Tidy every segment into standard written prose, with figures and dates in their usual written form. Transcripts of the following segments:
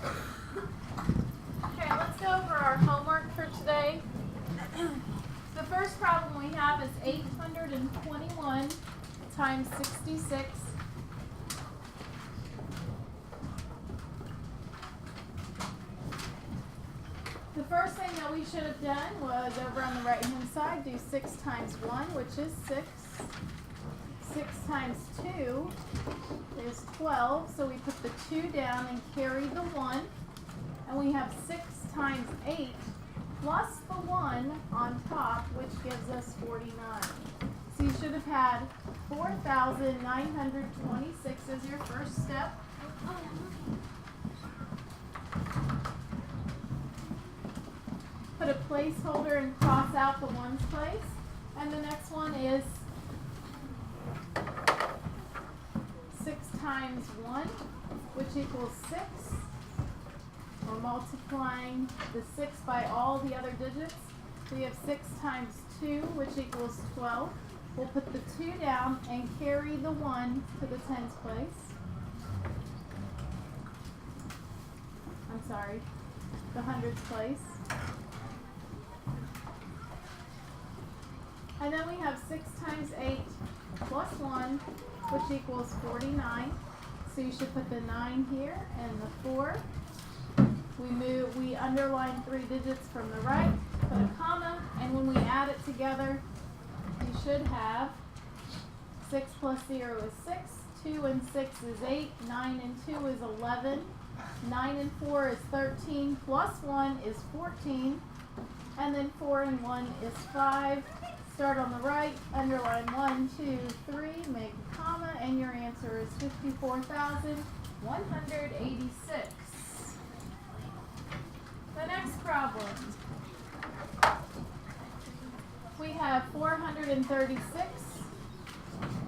Okay, let's go over our homework for today. The first problem we have is 821 times 66. The first thing that we should have done was over on the right hand side do 6 times 1, which is 6. 6 times 2 is 12, so we put the 2 down and carry the 1. And we have 6 times 8 plus the 1 on top, which gives us 49. So you should have had 4,926 as your first step. Put a placeholder and cross out the ones place. And the next one is 6 times 1, which equals 6. We're multiplying the 6 by all the other digits. We have 6 times 2, which equals 12. We'll put the 2 down and carry the 1 to the tens place. I'm sorry, the hundreds place. And then we have 6 times 8 plus 1, which equals 49. So you should put the 9 here and the 4. We underline 3 digits from the right, put a comma, and when we add it together, you should have 6 plus 0 is 6, 2 and 6 is 8, 9 and 2 is 11, 9 and 4 is 13, plus 1 is 14, and then 4 and 1 is 5. Start on the right, underline 1, 2, 3, make a comma, and your answer is 54,186. The next problem. We have 436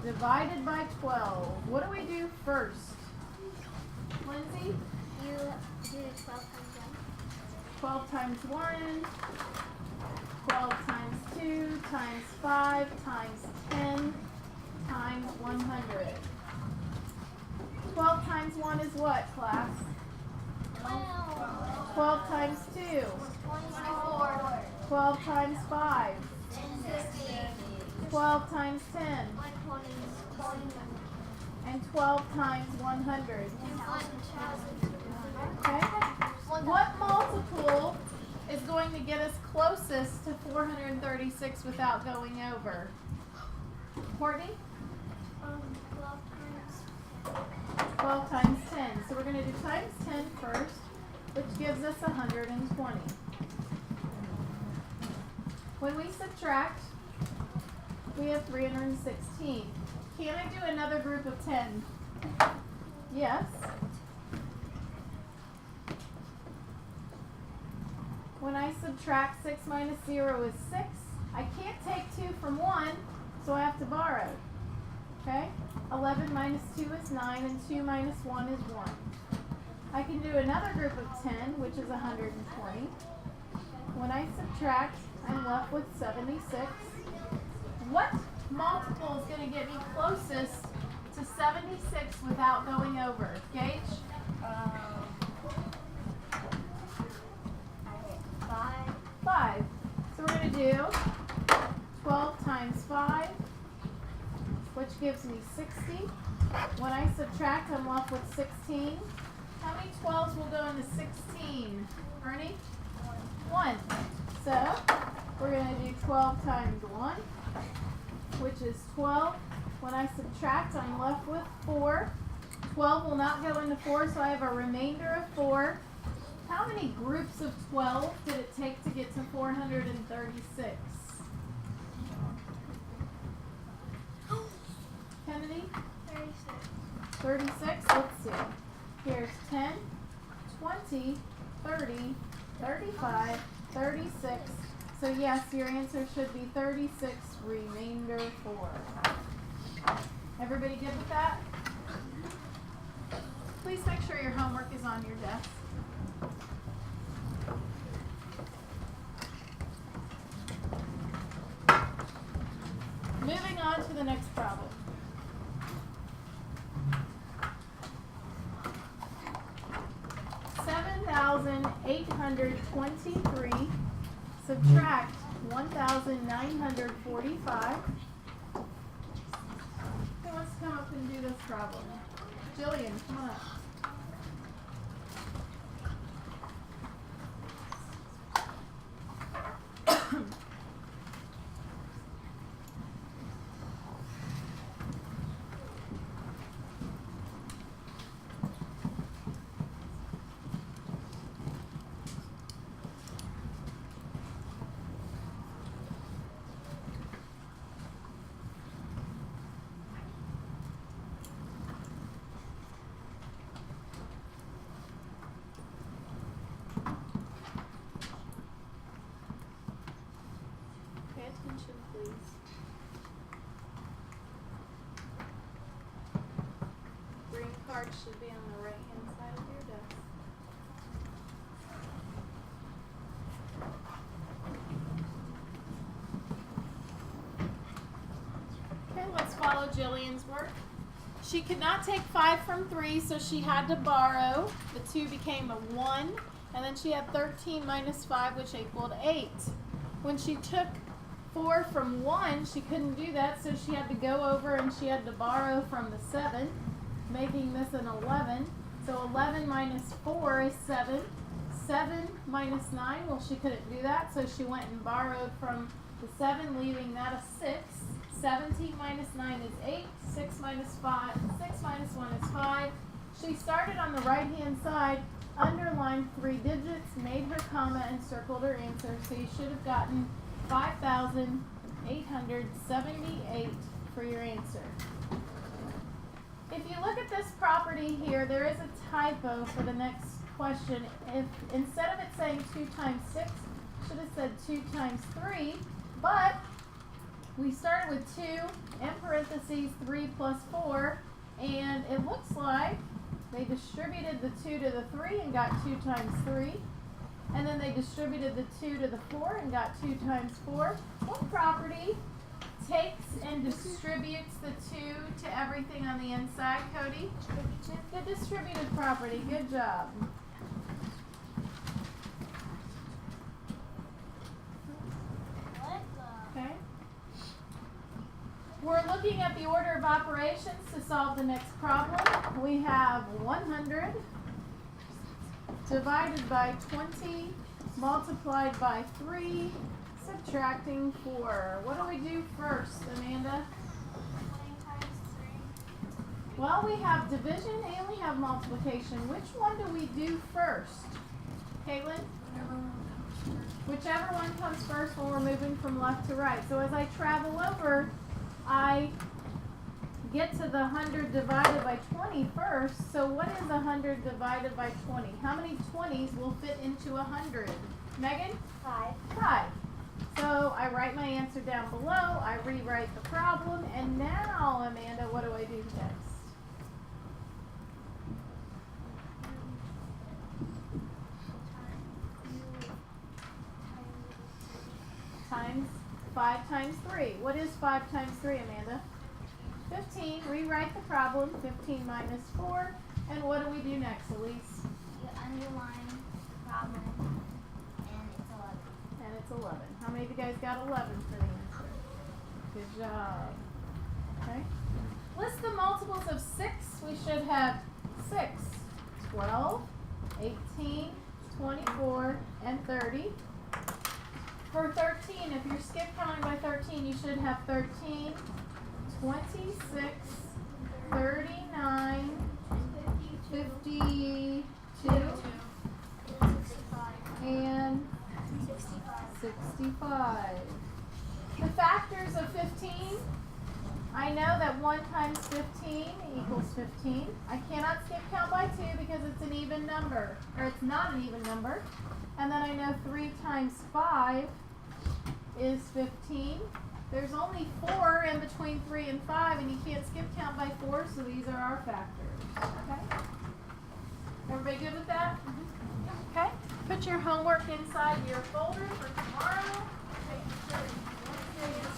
divided by 12. What do we do first? Lindsay? You do 12 times 12 times 1, 12 times 2, times 5, times 10, times 100. 12 times 1 is what, class? 12 times 2. 24. 12 times 5. 12 times 10. 120. And 12 times 100. Okay? What multiple is going to get us closest to 436 without going over? Courtney? 12 times 10. So we're going to do times 10 first, which gives us 120. When we subtract, we have 316. Can I do another group of 10? Yes. When I subtract 6 minus 0 is 6. I can't take 2 from 1, so I have to borrow. Okay? 11 minus 2 is 9, and 2 minus 1 is 1. I can do another group of 10, which is 120. When I subtract, I'm left with 76. What multiple is going to get me closest to 76 without going over? Gage? 5. So we're going to do 12 times 5, which gives me 60. When I subtract, I'm left with 16. How many 12s will go into 16? Ernie? 1. So we're going to do 12 times 1, which is 12. When I subtract, I'm left with 4. 12 will not go into 4, so I have a remainder of 4. How many groups of 12 did it take to get to 436? Kennedy? 36. Let's see. Here's 10, 20, 30, 35, 36. So yes, your answer should be 36, remainder 4. Everybody good with that? Please make sure your homework is on your desk. Moving on to the next problem. 1,823. Subtract 1,945. Who wants to come up and do this problem? Jillian, come on up. Pay attention, please. Green card should be on the right-hand side of your desk. Okay, let's follow Jillian's work. She could not take 5 from 3, so she had to borrow. The 2 became a 1, and then she had 13 minus 5, which equaled 8. When she took 4 from 1, she couldn't do that, so she had to go over and she had to borrow from the 7, making this an 11. So 11 minus 4 is 7. 7 minus 9, well, she couldn't do that, so she went and borrowed from the 7, leaving that a 6. 17 minus 9 is 8. 6 minus 1 is 5. She started on the right-hand side, underlined 3 digits, made her comma, and circled her answer. So you should have gotten 5,878 for your answer. If you look at this property here, there is a typo for the next question. If instead of it saying 2 times 6, it should have said 2 times 3, but we started with 2 in parentheses 3 plus 4, and it looks like they distributed the 2 to the 3 and got 2 times 3. And then they distributed the 2 to the 4 and got 2 times 4. What property takes and distributes the 2 to everything on the inside, Cody? The distributed property. Good job. Okay. We're looking at the order of operations to solve the next problem. We have 100 divided by 20 multiplied by 3 subtracting 4. What do we do first, Amanda? 20 times 3. Well, we have division and we have multiplication. Which one do we do first? Caitlin? Whichever one comes first when we're moving from left to right. So as I travel over, I get to the 100 divided by 20 first. So what is 100 divided by 20? How many 20s will fit into 100? Megan? 5. 5. So I write my answer down below, I rewrite the problem, and now, Amanda, what do I do next? Times 5 times 3. What is 5 times 3, Amanda? 15. Rewrite the problem. 15 minus 4. And what do we do next, Elise? You underline the problem, and it's 11. And it's 11. How many of you guys got 11 for the answer? Good job. Okay. List the multiples of 6. We should have 6, 12, 18, 24, and 30. For 13, if you're skip counting by 13, you should have 13, 26, 39, 52, and 65. The factors of 15, I know that 1 times 15 equals 15. I cannot skip count by 2 because it's an even number, or it's not an even number. And then I know 3 times 5 is 15. There's only 4 in between 3 and 5, and you can't skip count by 4, so these are our factors. Okay? Everybody good with that? Okay. Put your homework inside your folder for tomorrow. Take your